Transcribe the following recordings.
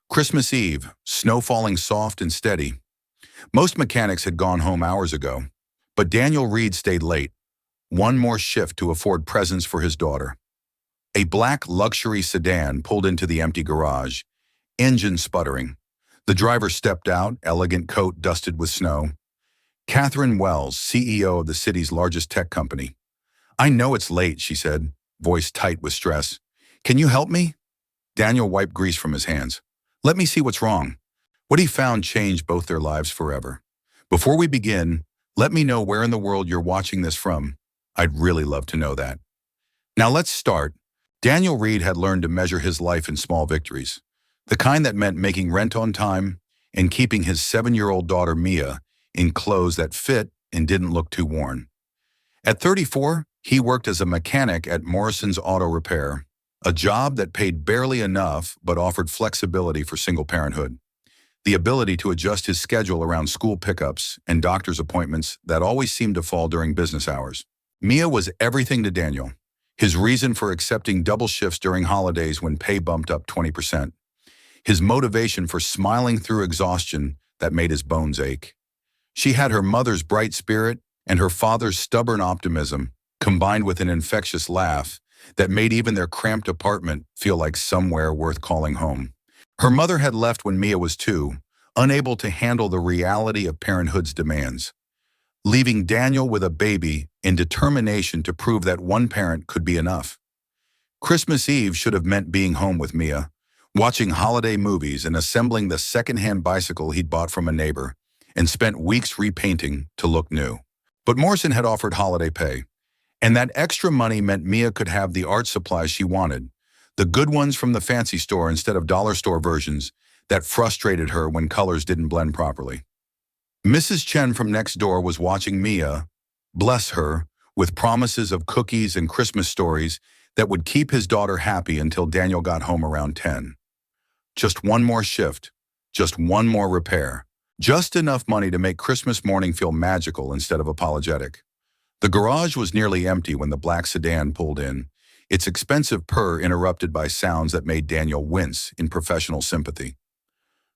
Christmas Eve, snow falling soft and steady. Most mechanics had gone home hours ago, but Daniel Reed stayed late, one more shift to afford presents for his daughter. A black luxury sedan pulled into the empty garage, engine sputtering. The driver stepped out, elegant coat dusted with snow. Catherine Wells, CEO of the city's largest tech company. "I know it's late," she said, voice tight with stress. "Can you help me?" Daniel wiped grease from his hands. "Let me see what's wrong." What he found changed both their lives forever. "Before we begin, let me know where in the world you're watching this from. I'd really love to know that." Now let's start. Daniel Reed had learned to measure his life in small victories, the kind that meant making rent on time and keeping his 7-year-old daughter Mia in clothes that fit and didn't look too worn. At 34, he worked as a mechanic at Morrison's Auto Repair, a job that paid barely enough but offered flexibility for single parenthood. The ability to adjust his schedule around school pickups and doctor's appointments that always seemed to fall during business hours. Mia was everything to Daniel, his reason for accepting double shifts during holidays when pay bumped up 20%, his motivation for smiling through exhaustion that made his bones ache. She had her mother's bright spirit and her father's stubborn optimism, combined with an infectious laugh that made even their cramped apartment feel like somewhere worth calling home. Her mother had left when Mia was 2, unable to handle the reality of parenthood's demands, leaving Daniel with a baby in determination to prove that one parent could be enough. Christmas Eve should have meant being home with Mia, watching holiday movies and assembling the second-hand bicycle he'd bought from a neighbor and spent weeks repainting to look new. But Morrison had offered holiday pay, and that extra money meant Mia could have the art supplies she wanted, the good ones from the fancy store instead of dollar store versions that frustrated her when colors didn't blend properly. Mrs. Chen from next door was watching Mia, bless her, with promises of cookies and Christmas stories that would keep his daughter happy until Daniel got home around 10. Just one more shift, just one more repair, just enough money to make Christmas morning feel magical instead of apologetic. The garage was nearly empty when the black sedan pulled in, its expensive purr interrupted by sounds that made Daniel wince in professional sympathy.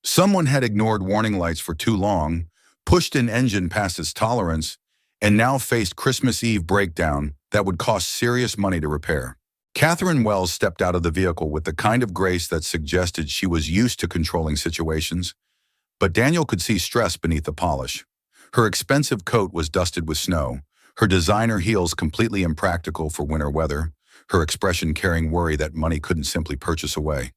Someone had ignored warning lights for too long, pushed an engine past its tolerance, and now faced Christmas Eve breakdown that would cost serious money to repair. Catherine Wells stepped out of the vehicle with the kind of grace that suggested she was used to controlling situations, but Daniel could see stress beneath the polish. Her expensive coat was dusted with snow, her designer heels completely impractical for winter weather, her expression carrying worry that money couldn't simply purchase away.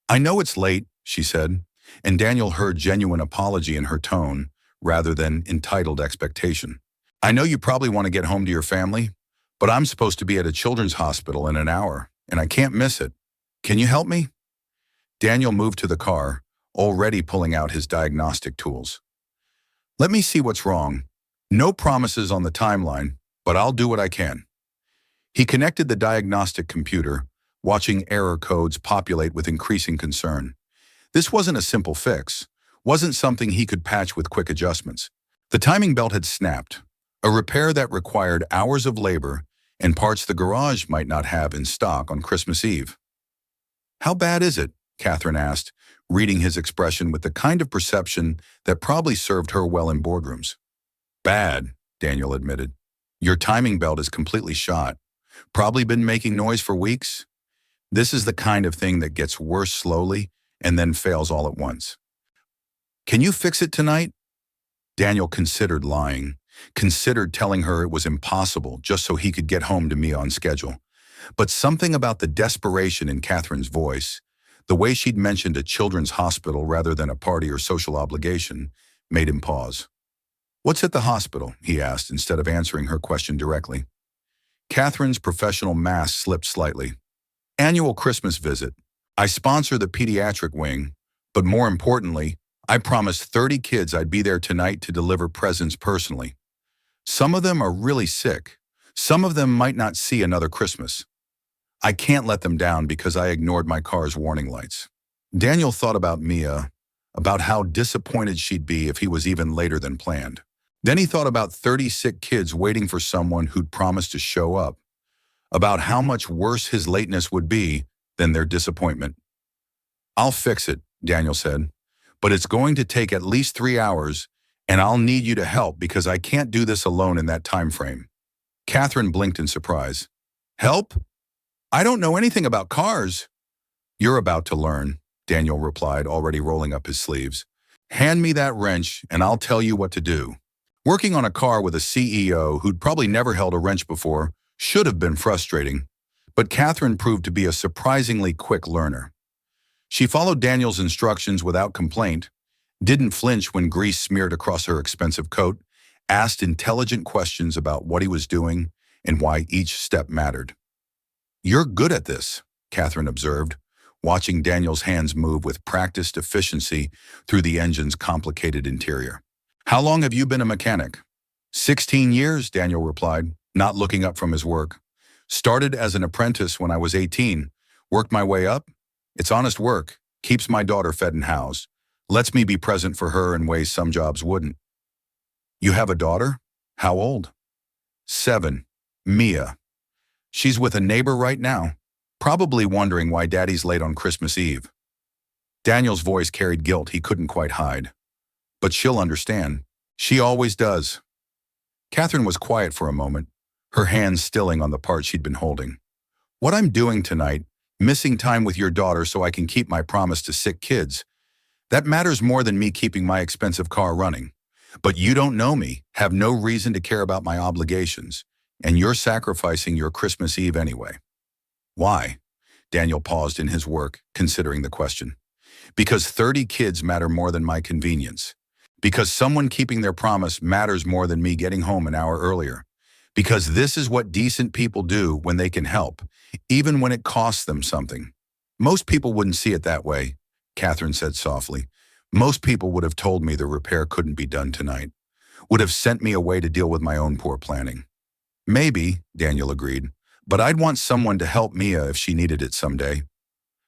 "I know it's late," she said, and Daniel heard genuine apology in her tone rather than entitled expectation. "I know you probably want to get home to your family, but I'm supposed to be at a children's hospital in an hour, and I can't miss it. Can you help me?" Daniel moved to the car, already pulling out his diagnostic tools. "Let me see what's wrong. No promises on the timeline, but I'll do what I can." He connected the diagnostic computer, watching error codes populate with increasing concern. This wasn't a simple fix, wasn't something he could patch with quick adjustments. The timing belt had snapped, a repair that required hours of labor and parts the garage might not have in stock on Christmas Eve. "How bad is it?" Catherine asked, reading his expression with the kind of perception that probably served her well in boardrooms. "Bad," Daniel admitted. "Your timing belt is completely shot. Probably been making noise for weeks. This is the kind of thing that gets worse slowly and then fails all at once. Can you fix it tonight?" Daniel considered lying, considered telling her it was impossible just so he could get home to Mia on schedule. But something about the desperation in Catherine's voice, the way she'd mentioned a children's hospital rather than a party or social obligation, made him pause. "What's at the hospital?" he asked instead of answering her question directly. Catherine's professional mask slipped slightly. "Annual Christmas visit. I sponsor the pediatric wing, but more importantly, I promised 30 kids I'd be there tonight to deliver presents personally. Some of them are really sick. Some of them might not see another Christmas. I can't let them down because I ignored my car's warning lights." Daniel thought about Mia, about how disappointed she'd be if he was even later than planned. Then he thought about 30 sick kids waiting for someone who'd promised to show up, about how much worse his lateness would be than their disappointment. "I'll fix it," Daniel said, "but it's going to take at least 3 hours, and I'll need you to help because I can't do this alone in that time frame." Catherine blinked in surprise. "Help? I don't know anything about cars." "You're about to learn," Daniel replied, already rolling up his sleeves. "Hand me that wrench, and I'll tell you what to do." Working on a car with a CEO who'd probably never held a wrench before should have been frustrating, but Catherine proved to be a surprisingly quick learner. She followed Daniel's instructions without complaint, didn't flinch when grease smeared across her expensive coat, asked intelligent questions about what he was doing and why each step mattered. "You're good at this," Catherine observed, watching Daniel's hands move with practiced efficiency through the engine's complicated interior. "How long have you been a mechanic?" 16 years, Daniel replied, not looking up from his work. "Started as an apprentice when I was 18, worked my way up. It's honest work, keeps my daughter fed and housed, lets me be present for her in ways some jobs wouldn't." "You have a daughter? How old?" 7, Mia. "She's with a neighbor right now, probably wondering why Daddy's late on Christmas Eve." Daniel's voice carried guilt he couldn't quite hide. "But she'll understand. She always does." Catherine was quiet for a moment, her hands stilling on the part she'd been holding. "What I'm doing tonight, missing time with your daughter so I can keep my promise to sick kids, that matters more than me keeping my expensive car running. But you don't know me, have no reason to care about my obligations, and you're sacrificing your Christmas Eve anyway." "Why?" Daniel paused in his work, considering the question. "Because 30 kids matter more than my convenience. Because someone keeping their promise matters more than me getting home an hour earlier. Because this is what decent people do when they can help, even when it costs them something." "Most people wouldn't see it that way," Catherine said softly. "Most people would have told me the repair couldn't be done tonight, would have sent me away to deal with my own poor planning." "Maybe," Daniel agreed, "but I'd want someone to help Mia if she needed it someday.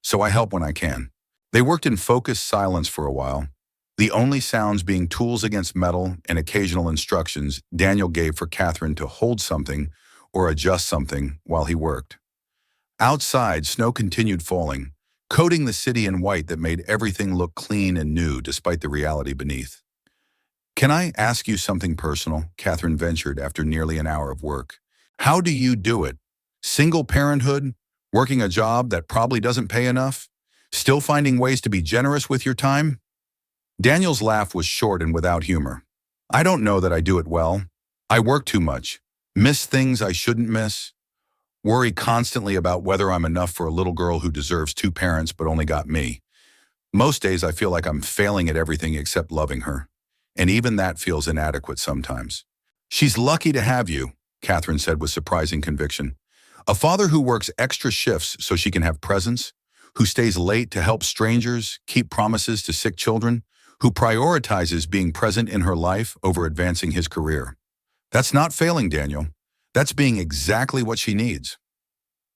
So I help when I can." They worked in focused silence for a while, the only sounds being tools against metal and occasional instructions Daniel gave for Catherine to hold something or adjust something while he worked. Outside, snow continued falling, coating the city in white that made everything look clean and new despite the reality beneath. "Can I ask you something personal?" Catherine ventured after nearly an hour of work. "How do you do it? Single parenthood? Working a job that probably doesn't pay enough? Still finding ways to be generous with your time?" Daniel's laugh was short and without humor. "I don't know that I do it well. I work too much, miss things I shouldn't miss, worry constantly about whether I'm enough for a little girl who deserves 2 parents but only got me. Most days I feel like I'm failing at everything except loving her, and even that feels inadequate sometimes." "She's lucky to have you," Catherine said with surprising conviction. "A father who works extra shifts so she can have presents, who stays late to help strangers, keep promises to sick children, who prioritizes being present in her life over advancing his career. That's not failing, Daniel. That's being exactly what she needs."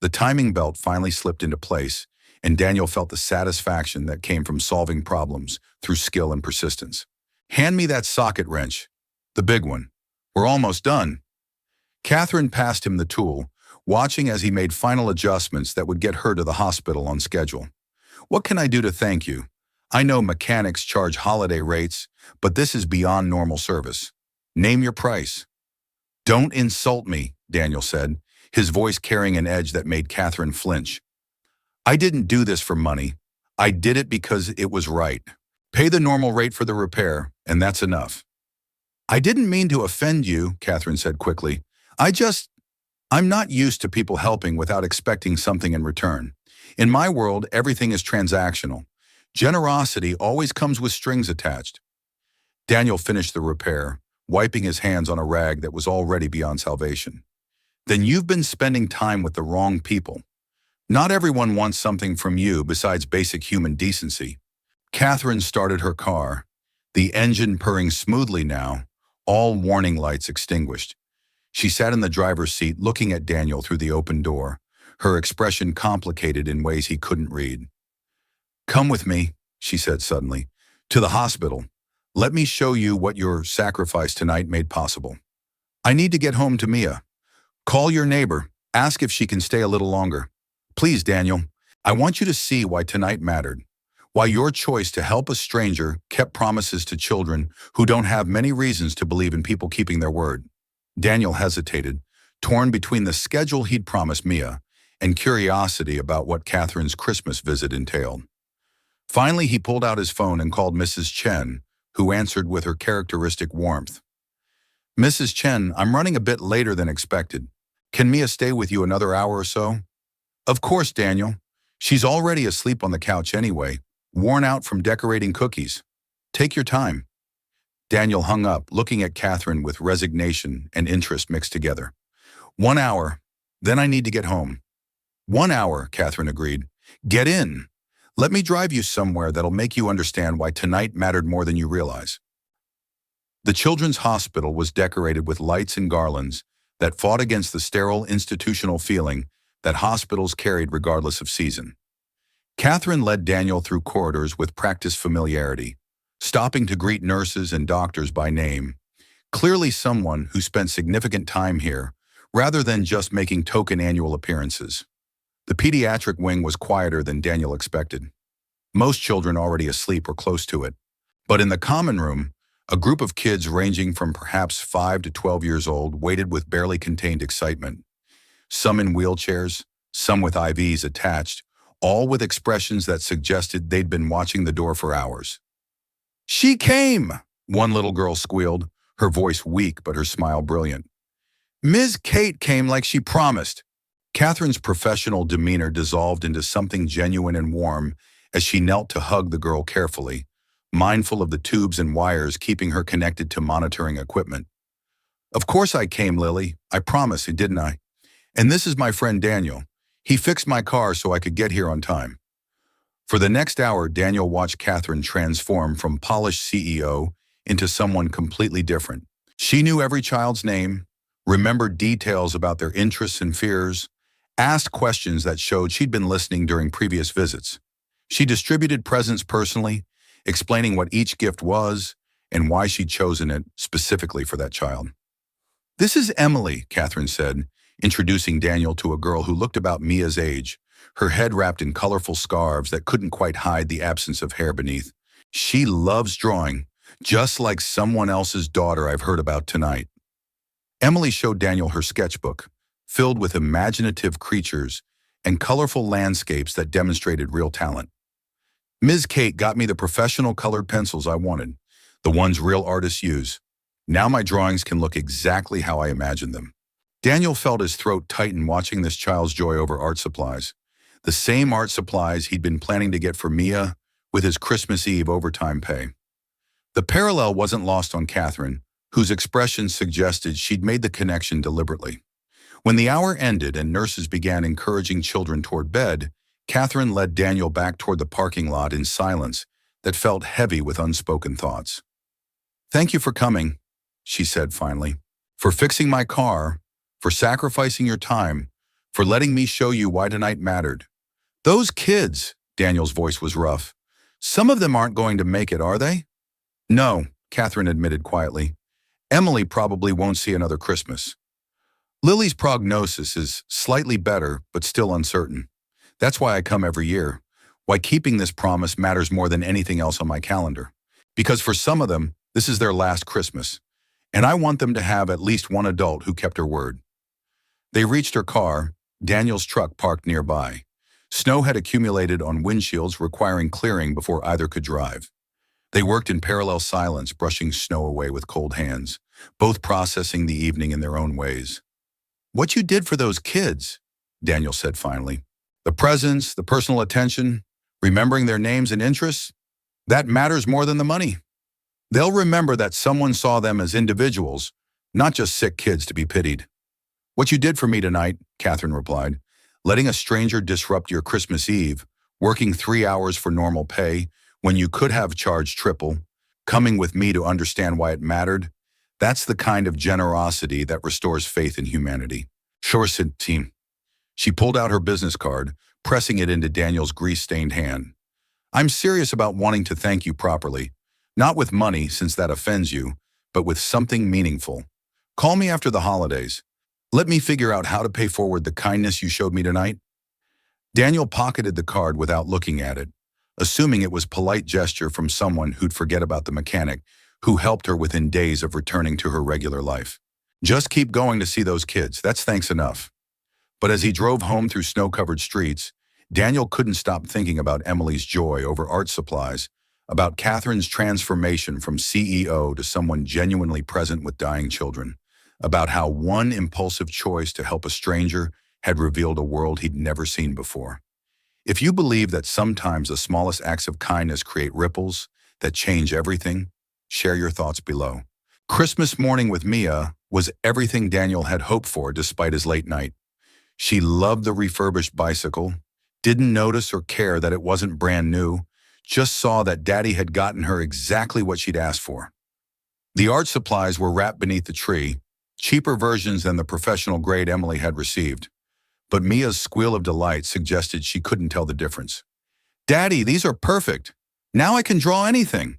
The timing belt finally slipped into place, and Daniel felt the satisfaction that came from solving problems through skill and persistence. "Hand me that socket wrench, the big one. We're almost done." Catherine passed him the tool, watching as he made final adjustments that would get her to the hospital on schedule. "What can I do to thank you? I know mechanics charge holiday rates, but this is beyond normal service. Name your price." "Don't insult me," Daniel said, his voice carrying an edge that made Catherine flinch. "I didn't do this for money. I did it because it was right. Pay the normal rate for the repair, and that's enough." "I didn't mean to offend you," Catherine said quickly. I'm not used to people helping without expecting something in return. In my world, everything is transactional. Generosity always comes with strings attached." Daniel finished the repair, wiping his hands on a rag that was already beyond salvation. "Then you've been spending time with the wrong people. Not everyone wants something from you besides basic human decency." Catherine started her car, the engine purring smoothly now, all warning lights extinguished. She sat in the driver's seat looking at Daniel through the open door, her expression complicated in ways he couldn't read. "Come with me," she said suddenly, "to the hospital. Let me show you what your sacrifice tonight made possible. I need to get home to Mia. Call your neighbor, ask if she can stay a little longer. Please, Daniel, I want you to see why tonight mattered. Why your choice to help a stranger kept promises to children who don't have many reasons to believe in people keeping their word. Daniel hesitated, torn between the schedule he'd promised Mia and curiosity about what Catherine's Christmas visit entailed. Finally, he pulled out his phone and called Mrs. Chen, who answered with her characteristic warmth. "Mrs. Chen, I'm running a bit later than expected. Can Mia stay with you another hour or so?" "Of course, Daniel. She's already asleep on the couch anyway, worn out from decorating cookies. Take your time." Daniel hung up, looking at Catherine with resignation and interest mixed together. "1 hour, then I need to get home." "1 hour," Catherine agreed. "Get in. Let me drive you somewhere that'll make you understand why tonight mattered more than you realize." The children's hospital was decorated with lights and garlands that fought against the sterile institutional feeling that hospitals carried regardless of season. Catherine led Daniel through corridors with practiced familiarity, stopping to greet nurses and doctors by name, clearly someone who spent significant time here, rather than just making token annual appearances. The pediatric wing was quieter than Daniel expected. Most children already asleep or close to it. But in the common room, a group of kids ranging from perhaps 5 to 12 years old waited with barely contained excitement. Some in wheelchairs, some with IVs attached, all with expressions that suggested they'd been watching the door for hours. "She came!" one little girl squealed, her voice weak but her smile brilliant. "Ms. Kate came like she promised." Catherine's professional demeanor dissolved into something genuine and warm as she knelt to hug the girl carefully, mindful of the tubes and wires keeping her connected to monitoring equipment. "Of course I came, Lily. I promised, didn't I? And this is my friend Daniel. He fixed my car so I could get here on time." For the next hour, Daniel watched Catherine transform from polished CEO into someone completely different. She knew every child's name, remembered details about their interests and fears, asked questions that showed she'd been listening during previous visits. She distributed presents personally, explaining what each gift was and why she'd chosen it specifically for that child. "This is Emily," Catherine said, introducing Daniel to a girl who looked about Mia's age, her head wrapped in colorful scarves that couldn't quite hide the absence of hair beneath. "She loves drawing, just like someone else's daughter I've heard about tonight." Emily showed Daniel her sketchbook, filled with imaginative creatures and colorful landscapes that demonstrated real talent. "Ms. Kate got me the professional colored pencils I wanted, the ones real artists use. Now my drawings can look exactly how I imagined them." Daniel felt his throat tighten watching this child's joy over art supplies. The same art supplies he'd been planning to get for Mia with his Christmas Eve overtime pay. The parallel wasn't lost on Catherine, whose expression suggested she'd made the connection deliberately. When the hour ended and nurses began encouraging children toward bed, Catherine led Daniel back toward the parking lot in silence that felt heavy with unspoken thoughts. "Thank you for coming," she said finally, "for fixing my car, for sacrificing your time, for letting me show you why tonight mattered. Those kids," Daniel's voice was rough, "some of them aren't going to make it, are they?" "No," Catherine admitted quietly. "Emily probably won't see another Christmas. Lily's prognosis is slightly better, but still uncertain. That's why I come every year, why keeping this promise matters more than anything else on my calendar. Because for some of them, this is their last Christmas, and I want them to have at least one adult who kept her word." They reached her car, Daniel's truck parked nearby. Snow had accumulated on windshields requiring clearing before either could drive. They worked in parallel silence, brushing snow away with cold hands, both processing the evening in their own ways. "What you did for those kids," Daniel said finally. "The presents, the personal attention, remembering their names and interests, that matters more than the money. They'll remember that someone saw them as individuals, not just sick kids to be pitied." "What you did for me tonight," Catherine replied, "letting a stranger disrupt your Christmas Eve, working 3 hours for normal pay when you could have charged triple, coming with me to understand why it mattered, that's the kind of generosity that restores faith in humanity." "Sure," said Team. She pulled out her business card, pressing it into Daniel's grease-stained hand. "I'm serious about wanting to thank you properly, not with money since that offends you, but with something meaningful. Call me after the holidays. Let me figure out how to pay forward the kindness you showed me tonight." Daniel pocketed the card without looking at it, assuming it was polite gesture from someone who'd forget about the mechanic who helped her within days of returning to her regular life. Just keep going to see those kids, that's thanks enough. But as he drove home through snow-covered streets, Daniel couldn't stop thinking about Emily's joy over art supplies, about Catherine's transformation from CEO to someone genuinely present with dying children, about how one impulsive choice to help a stranger had revealed a world he'd never seen before. If you believe that sometimes the smallest acts of kindness create ripples that change everything, share your thoughts below. Christmas morning with Mia was everything Daniel had hoped for despite his late night. She loved the refurbished bicycle, didn't notice or care that it wasn't brand new, just saw that Daddy had gotten her exactly what she'd asked for. The art supplies were wrapped beneath the tree, cheaper versions than the professional grade Emily had received. But Mia's squeal of delight suggested she couldn't tell the difference. "Daddy, these are perfect. Now I can draw anything."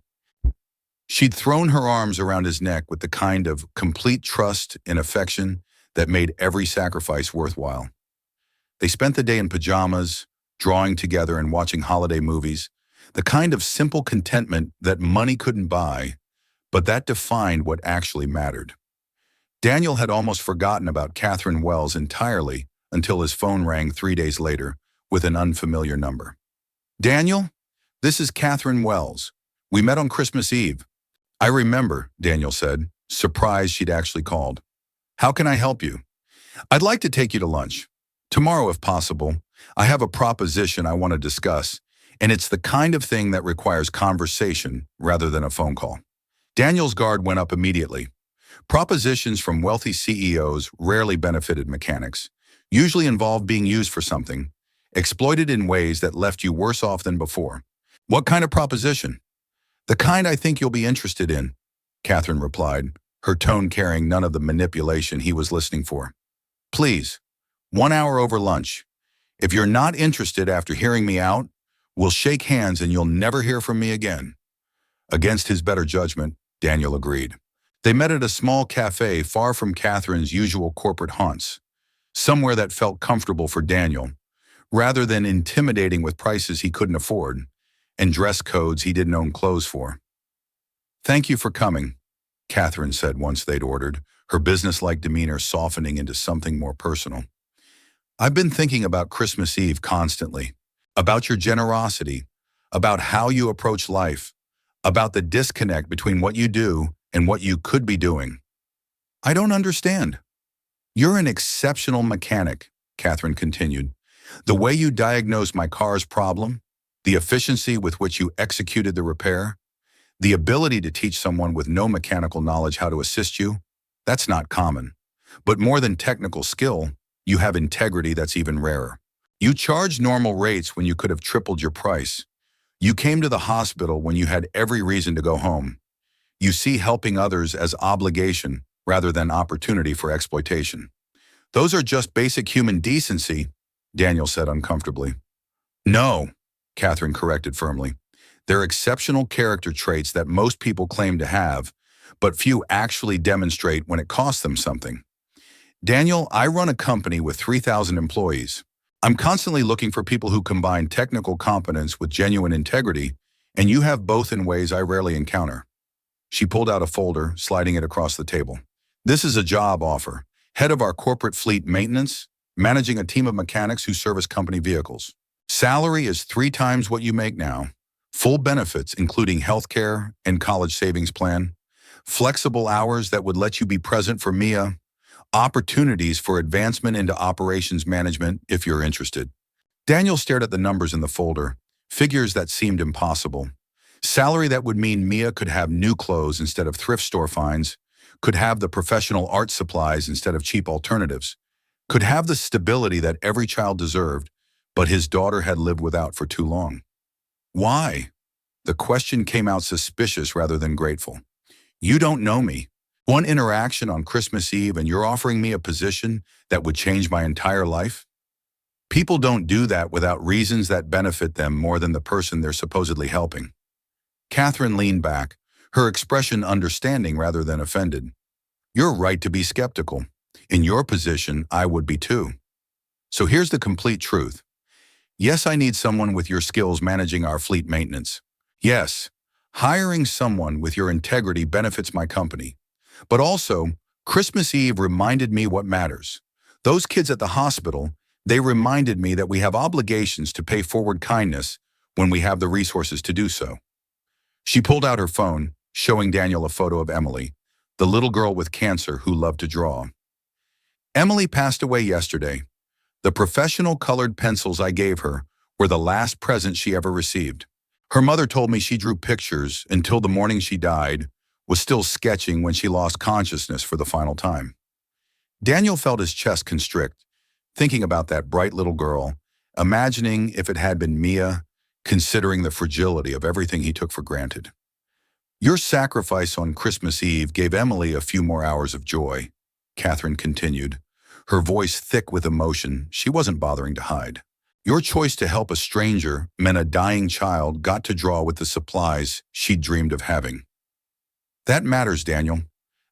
She'd thrown her arms around his neck with the kind of complete trust and affection that made every sacrifice worthwhile. They spent the day in pajamas, drawing together and watching holiday movies, the kind of simple contentment that money couldn't buy, but that defined what actually mattered. Daniel had almost forgotten about Catherine Wells entirely until his phone rang 3 days later with an unfamiliar number. "Daniel, this is Catherine Wells. We met on Christmas Eve." "I remember," Daniel said, surprised she'd actually called. "How can I help you?" "I'd like to take you to lunch. Tomorrow, if possible. I have a proposition I want to discuss, and it's the kind of thing that requires conversation rather than a phone call." Daniel's guard went up immediately. Propositions from wealthy CEOs rarely benefited mechanics, usually involved being used for something, exploited in ways that left you worse off than before. "What kind of proposition?" "The kind I think you'll be interested in," Catherine replied, her tone carrying none of the manipulation he was listening for. "Please, 1 hour over lunch. If you're not interested after hearing me out, we'll shake hands and you'll never hear from me again." Against his better judgment, Daniel agreed. They met at a small cafe far from Catherine's usual corporate haunts, somewhere that felt comfortable for Daniel, rather than intimidating with prices he couldn't afford and dress codes he didn't own clothes for. "Thank you for coming," Catherine said once they'd ordered, her businesslike demeanor softening into something more personal. "I've been thinking about Christmas Eve constantly, about your generosity, about how you approach life, about the disconnect between what you do and what you could be doing." "I don't understand." "You're an exceptional mechanic," Catherine continued. "The way you diagnosed my car's problem, the efficiency with which you executed the repair, the ability to teach someone with no mechanical knowledge how to assist you, that's not common. But more than technical skill, you have integrity that's even rarer. You charged normal rates when you could have tripled your price. You came to the hospital when you had every reason to go home. You see helping others as obligation rather than opportunity for exploitation. Those are just basic human decency," Daniel said uncomfortably. "No," Catherine corrected firmly. "They're exceptional character traits that most people claim to have, but few actually demonstrate when it costs them something. Daniel, I run a company with 3,000 employees. I'm constantly looking for people who combine technical competence with genuine integrity, and you have both in ways I rarely encounter." She pulled out a folder, sliding it across the table. "This is a job offer. Head of our corporate fleet maintenance, managing a team of mechanics who service company vehicles. Salary is 3 times what you make now. Full benefits, including healthcare and college savings plan. Flexible hours that would let you be present for Mia. Opportunities for advancement into operations management if you're interested." Daniel stared at the numbers in the folder, figures that seemed impossible. Salary that would mean Mia could have new clothes instead of thrift store finds, could have the professional art supplies instead of cheap alternatives, could have the stability that every child deserved, but his daughter had lived without for too long. "Why?" The question came out suspicious rather than grateful. "You don't know me. One interaction on Christmas Eve and you're offering me a position that would change my entire life? People don't do that without reasons that benefit them more than the person they're supposedly helping." Catherine leaned back, her expression understanding rather than offended. "You're right to be skeptical. In your position, I would be too. So here's the complete truth. Yes, I need someone with your skills managing our fleet maintenance. Yes, hiring someone with your integrity benefits my company. But also, Christmas Eve reminded me what matters. Those kids at the hospital, they reminded me that we have obligations to pay forward kindness when we have the resources to do so. She pulled out her phone, showing Daniel a photo of Emily, the little girl with cancer who loved to draw. Emily passed away yesterday. The professional colored pencils I gave her were the last present she ever received. Her mother told me she drew pictures until the morning she died, was still sketching when she lost consciousness for the final time. Daniel felt his chest constrict, thinking about that bright little girl, imagining if it had been Mia, considering the fragility of everything he took for granted. Your sacrifice on Christmas Eve gave Emily a few more hours of joy, Catherine continued, her voice thick with emotion she wasn't bothering to hide. Your choice to help a stranger meant a dying child got to draw with the supplies she'd dreamed of having. That matters, Daniel.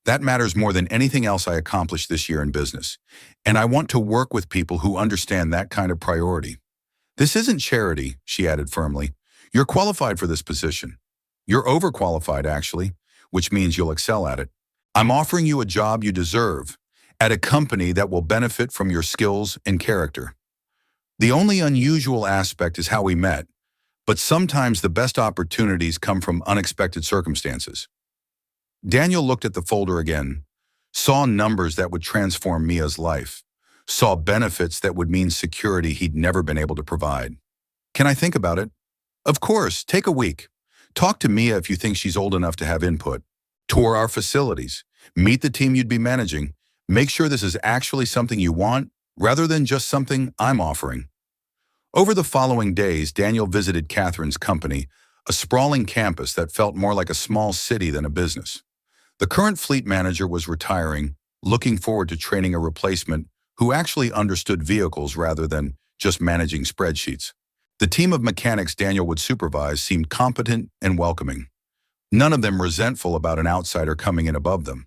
That matters more than anything else I accomplished this year in business. And I want to work with people who understand that kind of priority. This isn't charity, she added firmly. You're qualified for this position. You're overqualified, actually, which means you'll excel at it. I'm offering you a job you deserve at a company that will benefit from your skills and character. The only unusual aspect is how we met, but sometimes the best opportunities come from unexpected circumstances. Daniel looked at the folder again, saw numbers that would transform Mia's life, saw benefits that would mean security he'd never been able to provide. Can I think about it? Of course, take a week. Talk to Mia if you think she's old enough to have input. Tour our facilities. Meet the team you'd be managing. Make sure this is actually something you want, rather than just something I'm offering. Over the following days, Daniel visited Catherine's company, a sprawling campus that felt more like a small city than a business. The current fleet manager was retiring, looking forward to training a replacement who actually understood vehicles rather than just managing spreadsheets. The team of mechanics Daniel would supervise seemed competent and welcoming. None of them resentful about an outsider coming in above them.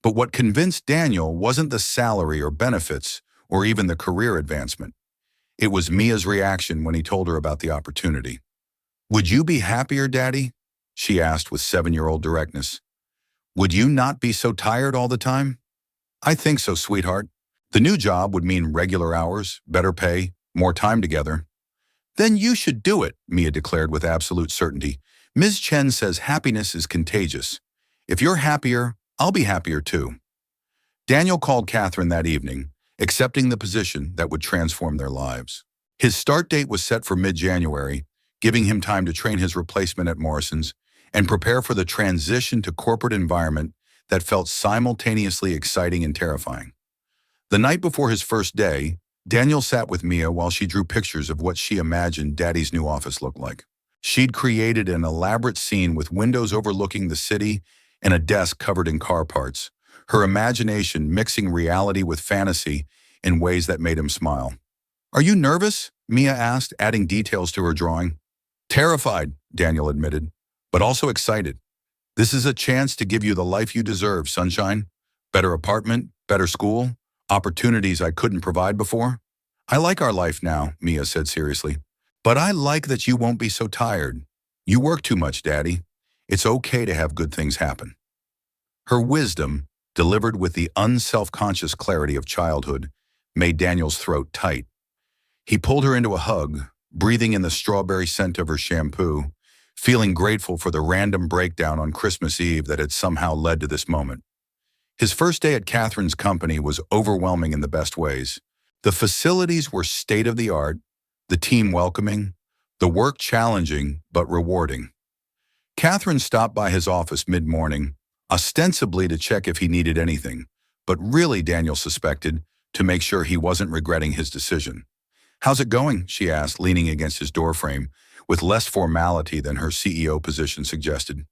But what convinced Daniel wasn't the salary or benefits or even the career advancement. It was Mia's reaction when he told her about the opportunity. Would you be happier, Daddy? She asked with 7-year-old directness. Would you not be so tired all the time? I think so, sweetheart. The new job would mean regular hours, better pay, more time together. Then you should do it, Mia declared with absolute certainty. Ms. Chen says happiness is contagious. If you're happier, I'll be happier too. Daniel called Catherine that evening, accepting the position that would transform their lives. His start date was set for mid-January, giving him time to train his replacement at Morrison's and prepare for the transition to corporate environment that felt simultaneously exciting and terrifying. The night before his first day, Daniel sat with Mia while she drew pictures of what she imagined Daddy's new office looked like. She'd created an elaborate scene with windows overlooking the city and a desk covered in car parts, her imagination mixing reality with fantasy in ways that made him smile. Are you nervous? Mia asked, adding details to her drawing. Terrified, Daniel admitted, but also excited. This is a chance to give you the life you deserve, sunshine. Better apartment, better school, opportunities I couldn't provide before. I like our life now, Mia said seriously. But I like that you won't be so tired. You work too much, Daddy. It's okay to have good things happen. Her wisdom, delivered with the unself-conscious clarity of childhood, made Daniel's throat tight. He pulled her into a hug, breathing in the strawberry scent of her shampoo, feeling grateful for the random breakdown on Christmas Eve that had somehow led to this moment. His first day at Catherine's company was overwhelming in the best ways. The facilities were state-of-the-art, the team welcoming, the work challenging but rewarding. Catherine stopped by his office mid-morning, ostensibly to check if he needed anything, but really, Daniel suspected, to make sure he wasn't regretting his decision. How's it going? She asked, leaning against his doorframe, with less formality than her CEO position suggested.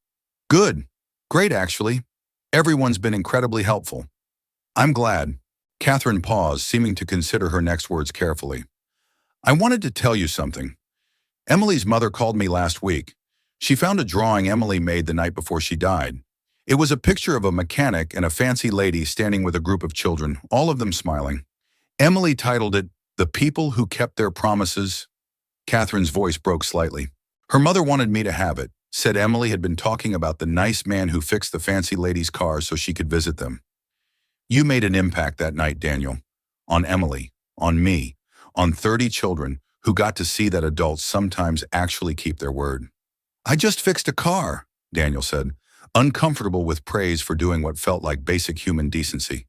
Good. Great, actually. Everyone's been incredibly helpful. I'm glad. Catherine paused, seeming to consider her next words carefully. I wanted to tell you something. Emily's mother called me last week. She found a drawing Emily made the night before she died. It was a picture of a mechanic and a fancy lady standing with a group of children, all of them smiling. Emily titled it, The People Who Kept Their Promises. Catherine's voice broke slightly. Her mother wanted me to have it, said Emily had been talking about the nice man who fixed the fancy ladies' cars so she could visit them. You made an impact that night, Daniel. On Emily, on me, on 30 children who got to see that adults sometimes actually keep their word. I just fixed a car, Daniel said, uncomfortable with praise for doing what felt like basic human decency.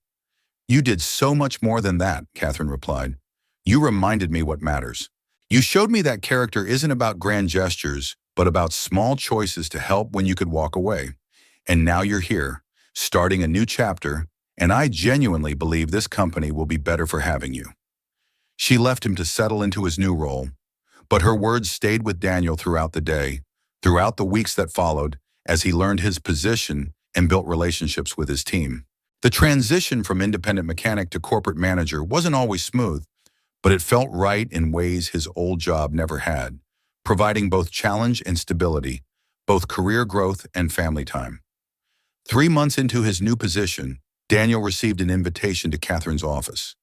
You did so much more than that, Catherine replied. You reminded me what matters. You showed me that character isn't about grand gestures, but about small choices to help when you could walk away. And now you're here, starting a new chapter, and I genuinely believe this company will be better for having you. She left him to settle into his new role, but her words stayed with Daniel throughout the day, throughout the weeks that followed, as he learned his position and built relationships with his team. The transition from independent mechanic to corporate manager wasn't always smooth, but it felt right in ways his old job never had, providing both challenge and stability, both career growth and family time. 3 months into his new position, Daniel received an invitation to Catherine's office,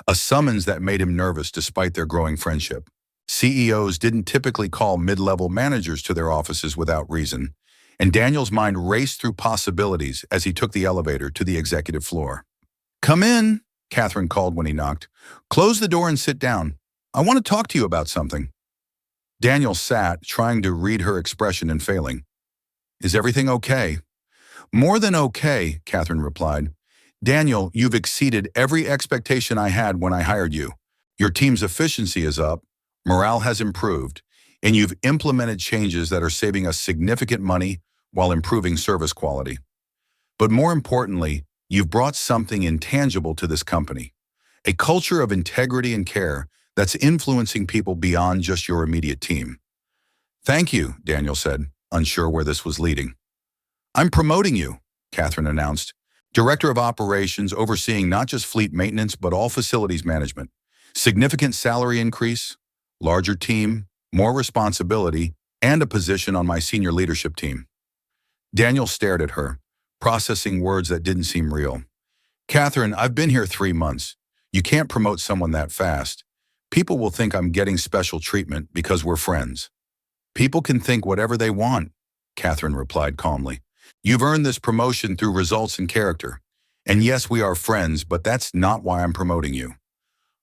a summons that made him nervous despite their growing friendship. CEOs didn't typically call mid-level managers to their offices without reason, and Daniel's mind raced through possibilities as he took the elevator to the executive floor. "Come in," Catherine called when he knocked. "Close the door and sit down. I want to talk to you about something." Daniel sat, trying to read her expression and failing. "Is everything okay?" "More than okay," Catherine replied. "Daniel, you've exceeded every expectation I had when I hired you. Your team's efficiency is up, morale has improved, and you've implemented changes that are saving us significant money while improving service quality. But more importantly, you've brought something intangible to this company, a culture of integrity and care that's influencing people beyond just your immediate team." "Thank you," Daniel said, unsure where this was leading. "I'm promoting you," Catherine announced, Director of Operations overseeing not just fleet maintenance but all facilities management. Significant salary increase, larger team, more responsibility, and a position on my senior leadership team. Daniel stared at her, processing words that didn't seem real. "Catherine, I've been here 3 months. You can't promote someone that fast. People will think I'm getting special treatment because we're friends." "People can think whatever they want," Catherine replied calmly. "You've earned this promotion through results and character. And yes, we are friends, but that's not why I'm promoting you.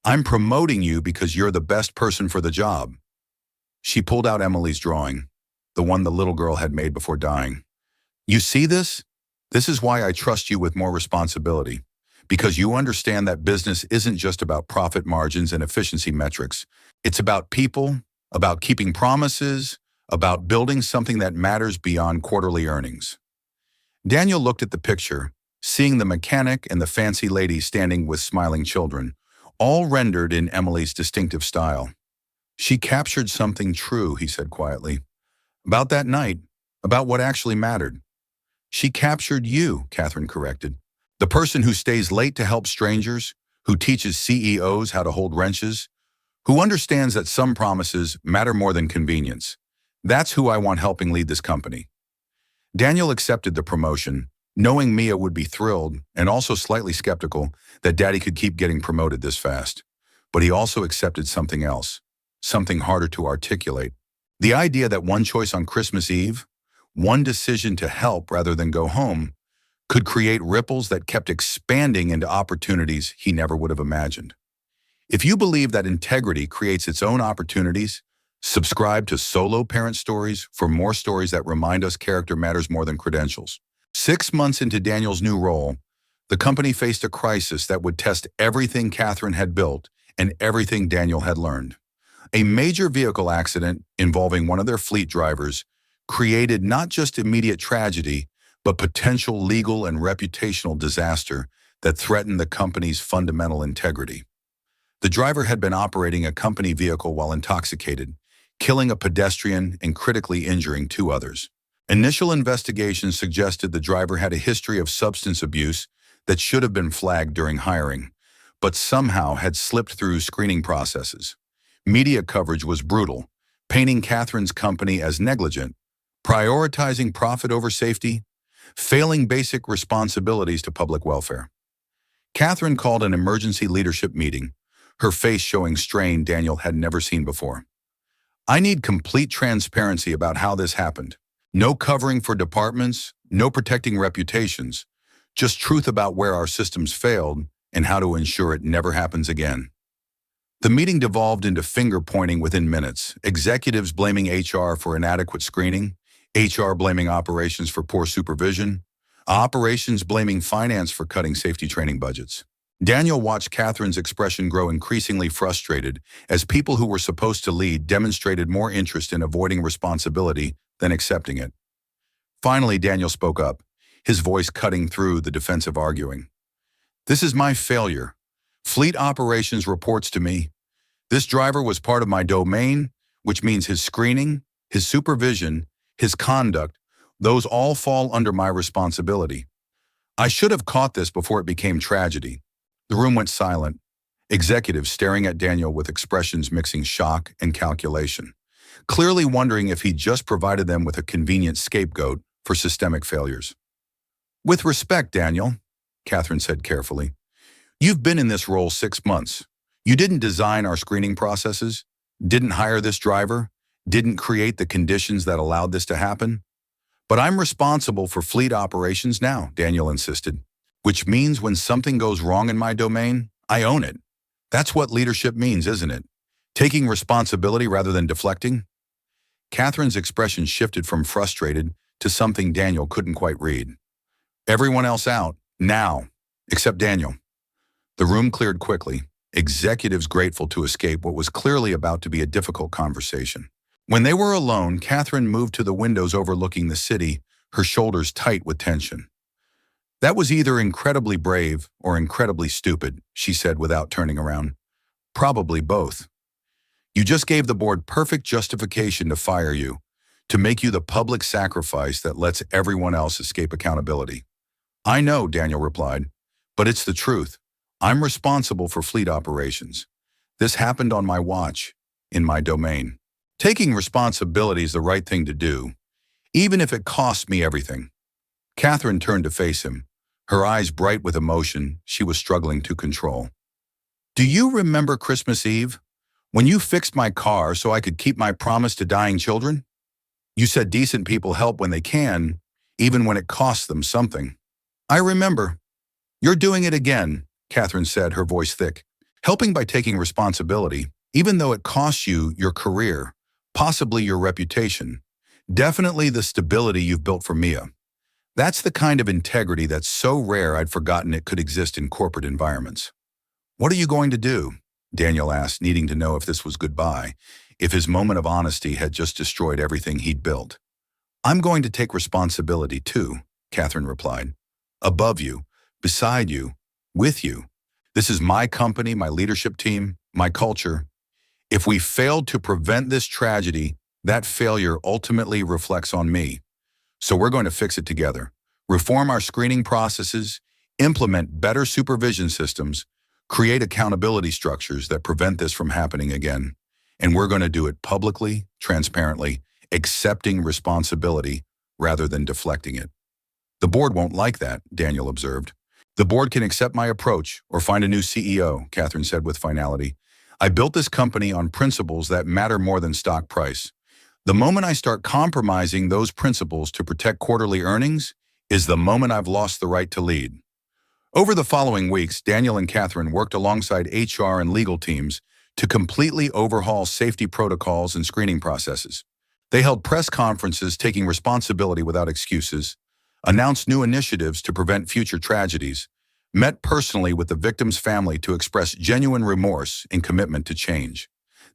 I'm promoting you because you're the best person for the job." She pulled out Emily's drawing, the one the little girl had made before dying. "You see this? This is why I trust you with more responsibility. Because you understand that business isn't just about profit margins and efficiency metrics. It's about people, about keeping promises, about building something that matters beyond quarterly earnings." Daniel looked at the picture, seeing the mechanic and the fancy lady standing with smiling children, all rendered in Emily's distinctive style. "She captured something true," he said quietly. "About that night, about what actually mattered." "She captured you," Catherine corrected. "The person who stays late to help strangers, who teaches CEOs how to hold wrenches, who understands that some promises matter more than convenience. That's who I want helping lead this company." Daniel accepted the promotion, knowing Mia would be thrilled and also slightly skeptical that Daddy could keep getting promoted this fast. But he also accepted something else, something harder to articulate. The idea that one choice on Christmas Eve, one decision to help rather than go home, could create ripples that kept expanding into opportunities he never would have imagined. If you believe that integrity creates its own opportunities, subscribe to Solo Parent Stories for more stories that remind us character matters more than credentials. 6 months into Daniel's new role, the company faced a crisis that would test everything Catherine had built and everything Daniel had learned. A major vehicle accident involving one of their fleet drivers created not just immediate tragedy, but potential legal and reputational disaster that threatened the company's fundamental integrity. The driver had been operating a company vehicle while intoxicated, killing a pedestrian and critically injuring 2 others. Initial investigations suggested the driver had a history of substance abuse that should have been flagged during hiring, but somehow had slipped through screening processes. Media coverage was brutal, painting Catherine's company as negligent, prioritizing profit over safety, failing basic responsibilities to public welfare. Catherine called an emergency leadership meeting, her face showing strain Daniel had never seen before. I need complete transparency about how this happened. No covering for departments, no protecting reputations, just truth about where our systems failed and how to ensure it never happens again. The meeting devolved into finger-pointing within minutes, executives blaming HR for inadequate screening, HR blaming operations for poor supervision, operations blaming finance for cutting safety training budgets. Daniel watched Catherine's expression grow increasingly frustrated as people who were supposed to lead demonstrated more interest in avoiding responsibility than accepting it. Finally, Daniel spoke up, his voice cutting through the defensive arguing. This is my failure. Fleet operations reports to me. This driver was part of my domain, which means his screening, his supervision, his conduct, those all fall under my responsibility. I should have caught this before it became tragedy. The room went silent, executives staring at Daniel with expressions mixing shock and calculation, clearly wondering if he'd just provided them with a convenient scapegoat for systemic failures. With respect, Daniel, Catherine said carefully, you've been in this role 6 months. You didn't design our screening processes, didn't hire this driver, didn't create the conditions that allowed this to happen. But I'm responsible for fleet operations now, Daniel insisted, which means when something goes wrong in my domain, I own it. That's what leadership means, isn't it? Taking responsibility rather than deflecting? Catherine's expression shifted from frustrated to something Daniel couldn't quite read. Everyone else out, now, except Daniel. The room cleared quickly, executives grateful to escape what was clearly about to be a difficult conversation. When they were alone, Catherine moved to the windows overlooking the city, her shoulders tight with tension. That was either incredibly brave or incredibly stupid, she said without turning around. Probably both. You just gave the board perfect justification to fire you, to make you the public sacrifice that lets everyone else escape accountability. I know, Daniel replied, but it's the truth. I'm responsible for fleet operations. This happened on my watch, in my domain. Taking responsibility is the right thing to do, even if it costs me everything. Catherine turned to face him, her eyes bright with emotion she was struggling to control. Do you remember Christmas Eve, when you fixed my car so I could keep my promise to dying children? You said decent people help when they can, even when it costs them something. I remember. You're doing it again, Catherine said, her voice thick. Helping by taking responsibility, even though it costs you your career, possibly your reputation, definitely the stability you've built for Mia. That's the kind of integrity that's so rare I'd forgotten it could exist in corporate environments. What are you going to do? Daniel asked, needing to know if this was goodbye, if his moment of honesty had just destroyed everything he'd built. I'm going to take responsibility too, Catherine replied. Above you, beside you, with you. This is my company, my leadership team, my culture. If we failed to prevent this tragedy, that failure ultimately reflects on me. So we're going to fix it together, reform our screening processes, implement better supervision systems, create accountability structures that prevent this from happening again. And we're going to do it publicly, transparently, accepting responsibility rather than deflecting it. The board won't like that, Daniel observed. The board can accept my approach or find a new CEO, Catherine said with finality. I built this company on principles that matter more than stock price. The moment I start compromising those principles to protect quarterly earnings is the moment I've lost the right to lead. Over the following weeks, Daniel and Catherine worked alongside HR and legal teams to completely overhaul safety protocols and screening processes. They held press conferences taking responsibility without excuses, announced new initiatives to prevent future tragedies, met personally with the victim's family to express genuine remorse and commitment to change.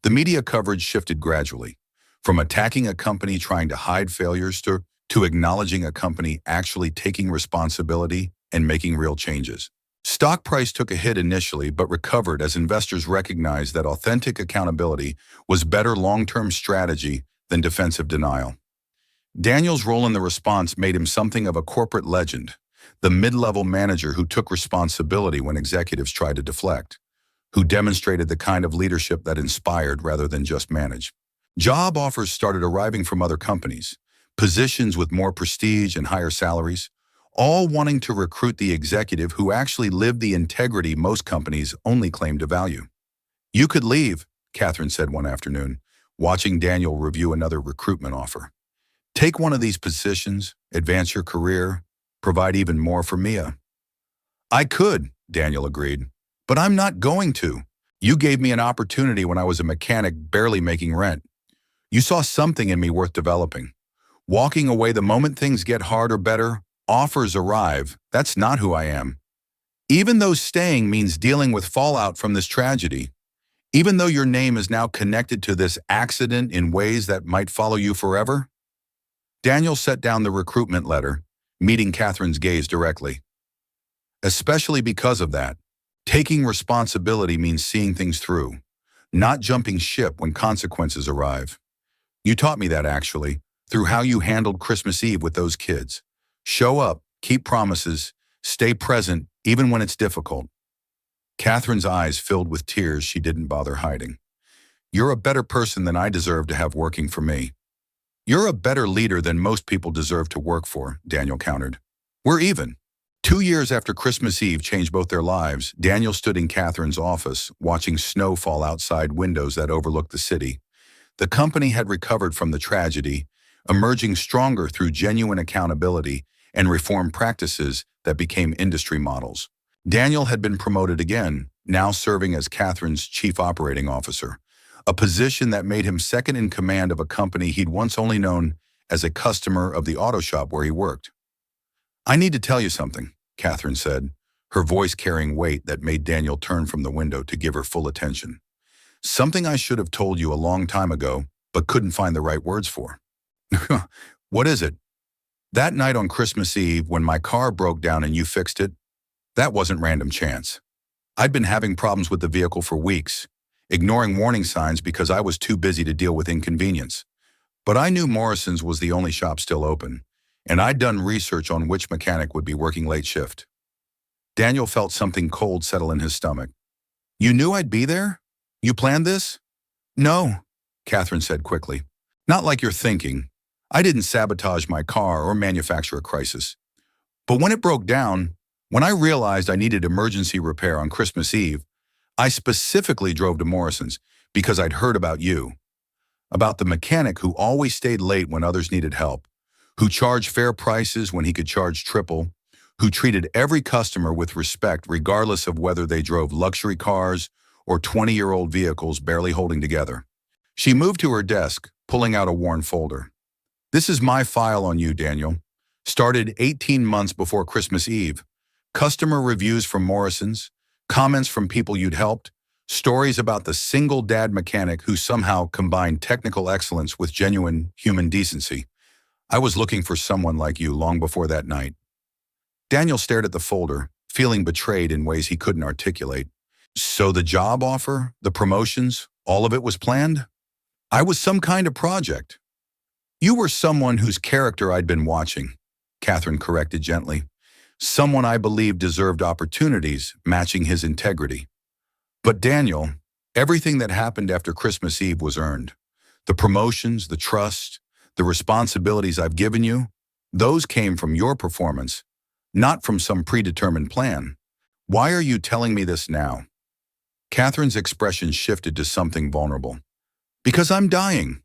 The media coverage shifted gradually, from attacking a company trying to hide failures to acknowledging a company actually taking responsibility and making real changes. Stock price took a hit initially but recovered as investors recognized that authentic accountability was better long-term strategy than defensive denial. Daniel's role in the response made him something of a corporate legend, the mid-level manager who took responsibility when executives tried to deflect, who demonstrated the kind of leadership that inspired rather than just managed. Job offers started arriving from other companies, positions with more prestige and higher salaries, all wanting to recruit the executive who actually lived the integrity most companies only claim to value. You could leave, Catherine said one afternoon. watching Daniel review another recruitment offer. Take one of these positions, advance your career, provide even more for Mia. I could, Daniel agreed, but I'm not going to. You gave me an opportunity when I was a mechanic barely making rent. You saw something in me worth developing. Walking away the moment things get hard or better, offers arrive, that's not who I am. Even though staying means dealing with fallout from this tragedy, even though your name is now connected to this accident in ways that might follow you forever. Daniel set down the recruitment letter, meeting Catherine's gaze directly. Especially because of that, taking responsibility means seeing things through, not jumping ship when consequences arrive. You taught me that actually, through how you handled Christmas Eve with those kids. Show up, keep promises, stay present even when it's difficult. Catherine's eyes filled with tears she didn't bother hiding. You're a better person than I deserve to have working for me. You're a better leader than most people deserve to work for, Daniel countered. We're even. 2 years after Christmas Eve changed both their lives, Daniel stood in Catherine's office, watching snow fall outside windows that overlooked the city. The company had recovered from the tragedy, emerging stronger through genuine accountability and reform practices that became industry models. Daniel had been promoted again, now serving as Catherine's chief operating officer, a position that made him second in command of a company he'd once only known as a customer of the auto shop where he worked. I need to tell you something, Catherine said, her voice carrying weight that made Daniel turn from the window to give her full attention. Something I should have told you a long time ago, but couldn't find the right words for. What is it? That night on Christmas Eve when my car broke down and you fixed it, that wasn't random chance. I'd been having problems with the vehicle for weeks, ignoring warning signs because I was too busy to deal with inconvenience. But I knew Morrison's was the only shop still open, and I'd done research on which mechanic would be working late shift. Daniel felt something cold settle in his stomach. You knew I'd be there? You planned this? No, Catherine said quickly. Not like you're thinking. I didn't sabotage my car or manufacture a crisis. But when it broke down, when I realized I needed emergency repair on Christmas Eve, I specifically drove to Morrison's because I'd heard about you. About the mechanic who always stayed late when others needed help, who charged fair prices when he could charge triple, who treated every customer with respect regardless of whether they drove luxury cars or 20-year-old vehicles barely holding together. She moved to her desk, pulling out a worn folder. This is my file on you, Daniel. Started 18 months before Christmas Eve. Customer reviews from Morrison's, comments from people you'd helped, stories about the single dad mechanic who somehow combined technical excellence with genuine human decency. I was looking for someone like you long before that night. Daniel stared at the folder, feeling betrayed in ways he couldn't articulate. So the job offer, the promotions, all of it was planned? I was some kind of project. You were someone whose character I'd been watching, Catherine corrected gently. Someone I believed deserved opportunities matching his integrity. But Daniel, everything that happened after Christmas Eve was earned. The promotions, the trust, the responsibilities I've given you, those came from your performance, not from some predetermined plan. Why are you telling me this now? Catherine's expression shifted to something vulnerable. Because I'm dying.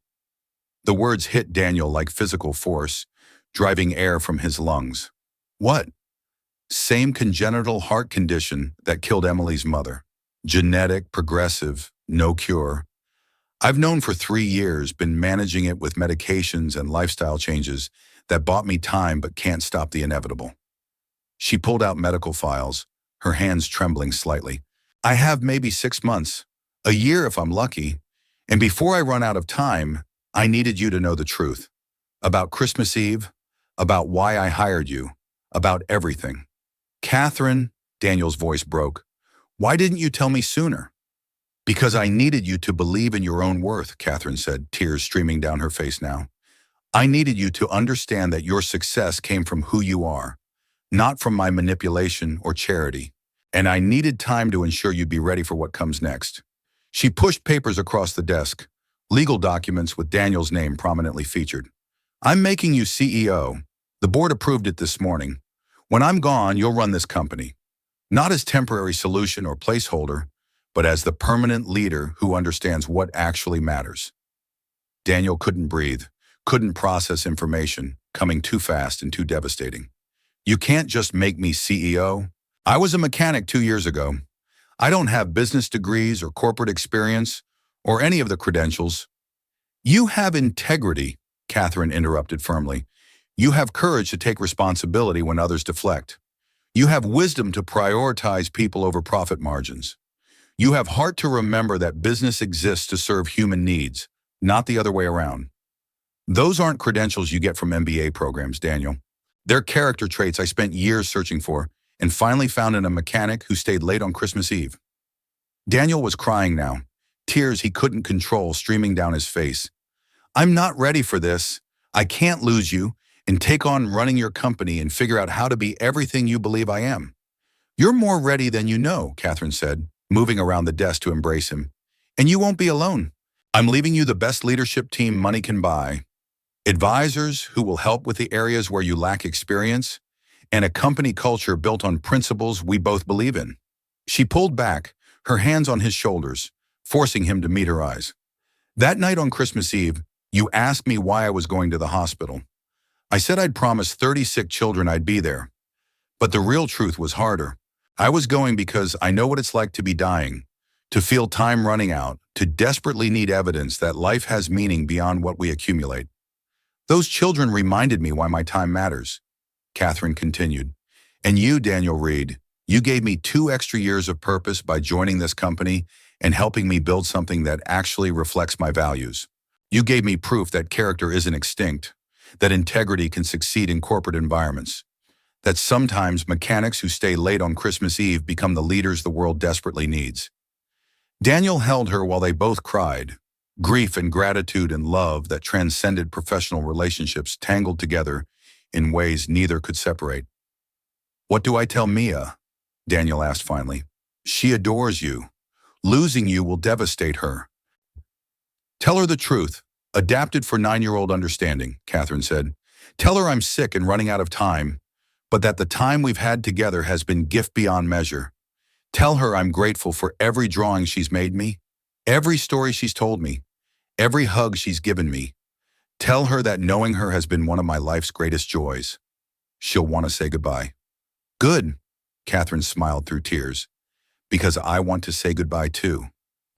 The words hit Daniel like physical force, driving air from his lungs. What? Same congenital heart condition that killed Emily's mother. Genetic, progressive, no cure. I've known for 3 years, been managing it with medications and lifestyle changes that bought me time but can't stop the inevitable. She pulled out medical files, her hands trembling slightly. I have maybe 6 months, a year if I'm lucky, and before I run out of time, I needed you to know the truth. About Christmas Eve, about why I hired you, about everything. Catherine, Daniel's voice broke. Why didn't you tell me sooner? Because I needed you to believe in your own worth, Catherine said, tears streaming down her face now. I needed you to understand that your success came from who you are, not from my manipulation or charity. And I needed time to ensure you'd be ready for what comes next. She pushed papers across the desk, legal documents with Daniel's name prominently featured. I'm making you CEO. The board approved it this morning. When I'm gone, you'll run this company. Not as temporary solution or placeholder, but as the permanent leader who understands what actually matters. Daniel couldn't breathe, couldn't process information, coming too fast and too devastating. You can't just make me CEO. I was a mechanic 2 years ago. I don't have business degrees or corporate experience or any of the credentials. You have integrity, Catherine interrupted firmly. You have courage to take responsibility when others deflect. You have wisdom to prioritize people over profit margins. You have heart to remember that business exists to serve human needs, not the other way around. Those aren't credentials you get from MBA programs, Daniel. They're character traits I spent years searching for and finally found in a mechanic who stayed late on Christmas Eve. Daniel was crying now, tears he couldn't control streaming down his face. I'm not ready for this. I can't lose you and take on running your company and figure out how to be everything you believe I am. You're more ready than you know, Catherine said, moving around the desk to embrace him. And you won't be alone. I'm leaving you the best leadership team money can buy. Advisors who will help with the areas where you lack experience, and a company culture built on principles we both believe in. She pulled back, her hands on his shoulders, forcing him to meet her eyes. That night on Christmas Eve, you asked me why I was going to the hospital. I said I'd promised 30 sick children I'd be there. But the real truth was harder. I was going because I know what it's like to be dying, to feel time running out, to desperately need evidence that life has meaning beyond what we accumulate. Those children reminded me why my time matters, Catherine continued. And you, Daniel Reed, you gave me 2 extra years of purpose by joining this company and helping me build something that actually reflects my values. You gave me proof that character isn't extinct, that integrity can succeed in corporate environments, that sometimes mechanics who stay late on Christmas Eve become the leaders the world desperately needs. Daniel held her while they both cried. Grief and gratitude and love that transcended professional relationships tangled together in ways neither could separate. What do I tell Mia? Daniel asked finally. She adores you. Losing you will devastate her. Tell her the truth, adapted for 9-year-old understanding, Catherine said. Tell her I'm sick and running out of time, but that the time we've had together has been gift beyond measure. Tell her I'm grateful for every drawing she's made me, every story she's told me, every hug she's given me. Tell her that knowing her has been one of my life's greatest joys. She'll want to say goodbye. Good, Catherine smiled through tears, because I want to say goodbye too,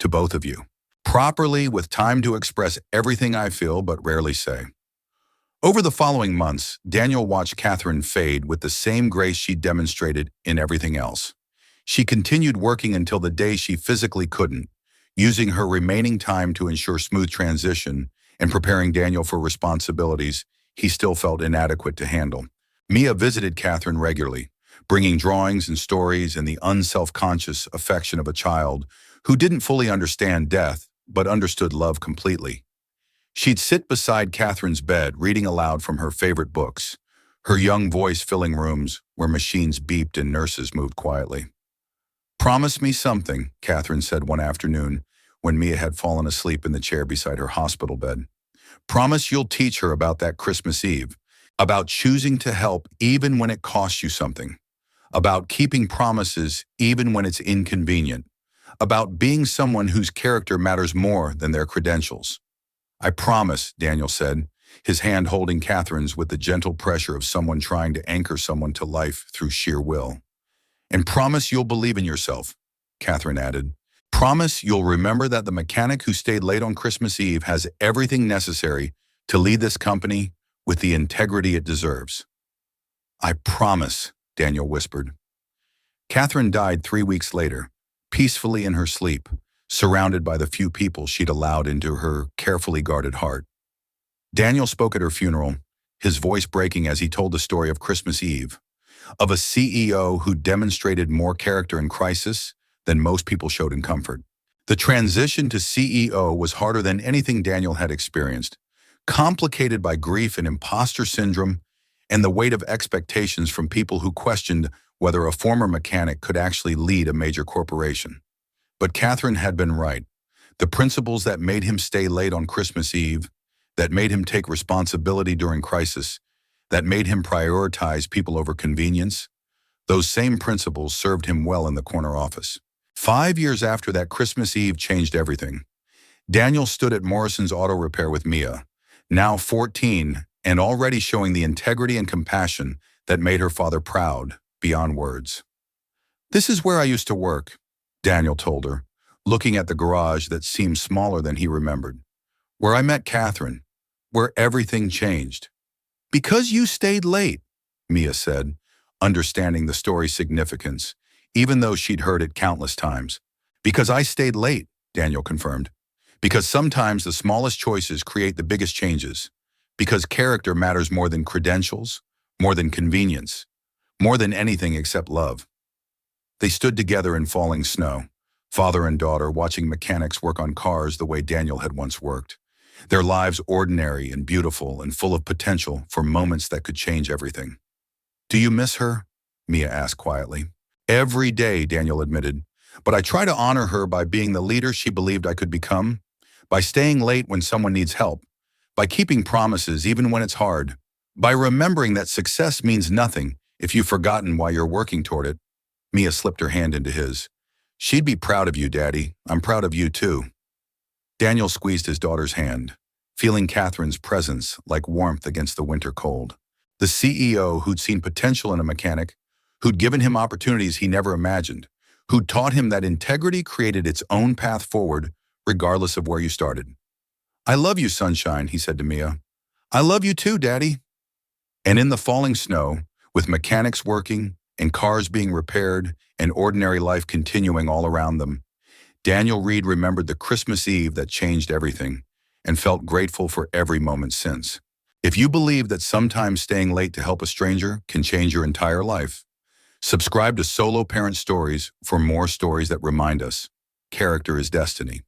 to both of you. Properly, with time to express everything I feel but rarely say. Over the following months, Daniel watched Catherine fade with the same grace she demonstrated in everything else. She continued working until the day she physically couldn't, using her remaining time to ensure smooth transition and preparing Daniel for responsibilities he still felt inadequate to handle. Mia visited Catherine regularly, bringing drawings and stories and the unself-conscious affection of a child who didn't fully understand death but understood love completely. She'd sit beside Catherine's bed, reading aloud from her favorite books, her young voice filling rooms where machines beeped and nurses moved quietly. Promise me something, Catherine said one afternoon when Mia had fallen asleep in the chair beside her hospital bed. Promise you'll teach her about that Christmas Eve, about choosing to help even when it costs you something, about keeping promises even when it's inconvenient, about being someone whose character matters more than their credentials. I promise, Daniel said, his hand holding Catherine's with the gentle pressure of someone trying to anchor someone to life through sheer will. And promise you'll believe in yourself, Catherine added. Promise you'll remember that the mechanic who stayed late on Christmas Eve has everything necessary to lead this company with the integrity it deserves. I promise, Daniel whispered. Catherine died 3 weeks later, peacefully in her sleep, surrounded by the few people she'd allowed into her carefully guarded heart. Daniel spoke at her funeral, his voice breaking as he told the story of Christmas Eve, of a CEO who demonstrated more character in crisis than most people showed in comfort. The transition to CEO was harder than anything Daniel had experienced, complicated by grief and imposter syndrome and the weight of expectations from people who questioned whether a former mechanic could actually lead a major corporation. But Catherine had been right. The principles that made him stay late on Christmas Eve, that made him take responsibility during crisis, that made him prioritize people over convenience, those same principles served him well in the corner office. 5 years after that Christmas Eve changed everything. Daniel stood at Morrison's auto repair with Mia, now 14 and already showing the integrity and compassion that made her father proud beyond words. "This is where I used to work," Daniel told her, looking at the garage that seemed smaller than he remembered. "Where I met Catherine, where everything changed." "Because you stayed late," Mia said, understanding the story's significance, even though she'd heard it countless times. "Because I stayed late," Daniel confirmed. "Because sometimes the smallest choices create the biggest changes. Because character matters more than credentials, more than convenience, more than anything except love." They stood together in falling snow, father and daughter watching mechanics work on cars the way Daniel had once worked. Their lives ordinary and beautiful and full of potential for moments that could change everything. "Do you miss her?" Mia asked quietly. "Every day," Daniel admitted. "But I try to honor her by being the leader she believed I could become, by staying late when someone needs help, by keeping promises even when it's hard, by remembering that success means nothing if you've forgotten why you're working toward it." Mia slipped her hand into his. "She'd be proud of you, Daddy. I'm proud of you, too." Daniel squeezed his daughter's hand, feeling Catherine's presence like warmth against the winter cold. The CEO who'd seen potential in a mechanic, who'd given him opportunities he never imagined, who'd taught him that integrity created its own path forward regardless of where you started. "I love you, sunshine," he said to Mia. "I love you too, Daddy." And in the falling snow, with mechanics working and cars being repaired and ordinary life continuing all around them, Daniel Reed remembered the Christmas Eve that changed everything and felt grateful for every moment since. If you believe that sometimes staying late to help a stranger can change your entire life, subscribe to Solo Parent Stories for more stories that remind us character is destiny.